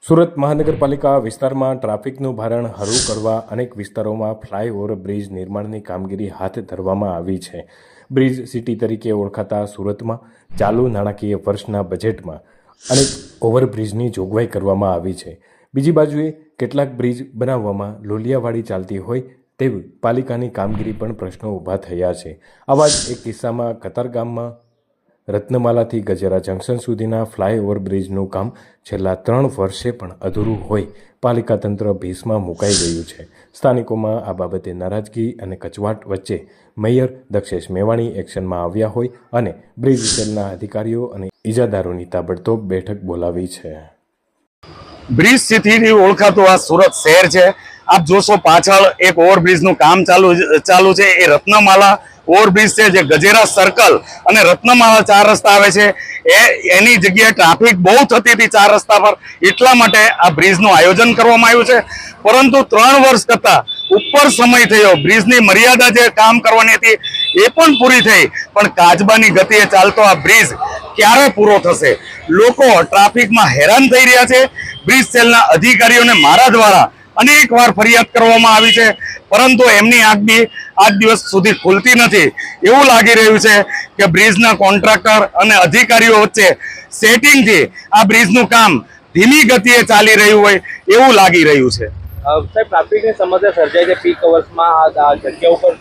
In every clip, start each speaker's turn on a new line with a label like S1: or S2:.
S1: સુરત મહાનગરપાલિકા વિસ્તારમાં ટ્રાફિકનું ભારણ હળવું કરવા અનેક વિસ્તારોમાં ફ્લાયઓવર બ્રિજ નિર્માણની કામગીરી હાથ ધરવામાં આવી છે. બ્રિજ સિટી તરીકે ઓળખાતા સુરતમાં ચાલુ નાણાકીય વર્ષના બજેટમાં અનેક ઓવરબ્રિજની જોગવાઈ કરવામાં આવી છે. બીજી બાજુએ કેટલાક બ્રિજ બનાવવામાં લોલિયાવાડી ચાલતી હોય તેવી પાલિકાની કામગીરી પણ પ્રશ્નો ઊભા થયા છે. આવા જ એક કિસ્સામાં કતારગામમાં રત્નમાલાથી ગજેરા જંકશન સુધીના ફ્લાયઓવર બ્રિજનું કામ છેલ્લા 3 વર્ષે પણ અધૂરું હોય પાલિકા તંત્ર ભીસમાં મુકાઈ ગયું છે. સ્થાનિકોમાં આ બાબતે નારાજગી અને કચવાટ વચ્ચે મેયર દક્ષેશ મેવાણી એક્શનમાં આવ્યા હોય અને બ્રિજ સેલના અધિકારીઓ અને ઇજાદારોની તાબડતોબ બેઠક બોલાવી છે.
S2: બ્રિજ સિટીથી ઓળખાતું આ સુરત શહેર છે. આપ જોશો પાછળ એક ઓવરબ્રિજનું કામ ચાલુ છે. એ રત્નમાલા ઓવરબ્રિજ છે, જે ગજેરા સર્કલ અને રત્નમાલા 4 રસ્તા આવે છે. એની જગ્યાએ ટ્રાફિક બહુ થતી હતી 4 રસ્તા પર, એટલા માટે આ બ્રિજનું આયોજન કરવામાં આવ્યું છે. પરંતુ 3 વર્ષ કરતા ઉપર સમય થયો. બ્રિજની મર્યાદા જે કામ કરવાની હતી એ પણ પૂરી થઈ, પણ કાચબાની ગતિએ ચાલતો આ બ્રિજ ક્યારે પૂરો થશે? લોકો ટ્રાફિકમાં હેરાન થઈ રહ્યા છે. બ્રિજ સેલના અધિકારીઓને મારા દ્વારા અનેક વાર ફરિયાદ કરવામાં આવી છે, પરંતુ એમની આંખ બી આજ દિવસ સુધી ખુલતી નથી. એવું લાગી રહ્યું છે કે બ્રિજના કોન્ટ્રાક્ટર અને અધિકારીઓ વચ્ચે સેટિંગથી આ બ્રિજનું કામ ધીમી ગતિએ ચાલી રહ્યું હોય એવું લાગી રહ્યું છે.
S3: સાહેબ, ટ્રાફિકની સમસ્યા સર્જાય છે પીક અવર્સમાં આ જગ્યા ઉપર.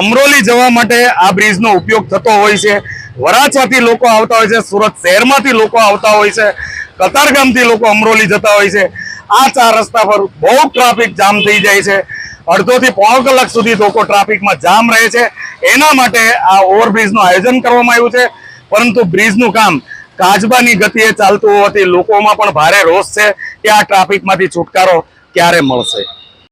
S2: અમરોલી જવા માટે આ બ્રિજનો ઉપયોગ થતો હોય છે. વરાછાથી લોકો આવતા હોય છે, સુરત શહેરમાંથી લોકો આવતા હોય છે, કતારગામથી લોકો અમરોલી જતા હોય છે. આ 4 રસ્તા પર બહુ ટ્રાફિક જામ થઈ જાય છે. અડધોથી પોણો કલાક સુધી લોકો ટ્રાફિકમાં જામ રહે છે. એના માટે આ ઓવરબ્રિજનું આયોજન કરવામાં આવ્યું છે, પરંતુ બ્રિજનું કામ કાચબાની ગતિએ ચાલતું હોવાથી લોકોમાં પણ ભારે રોષ છે કે આ ટ્રાફિકમાંથી છુટકારો ક્યારે મળશે.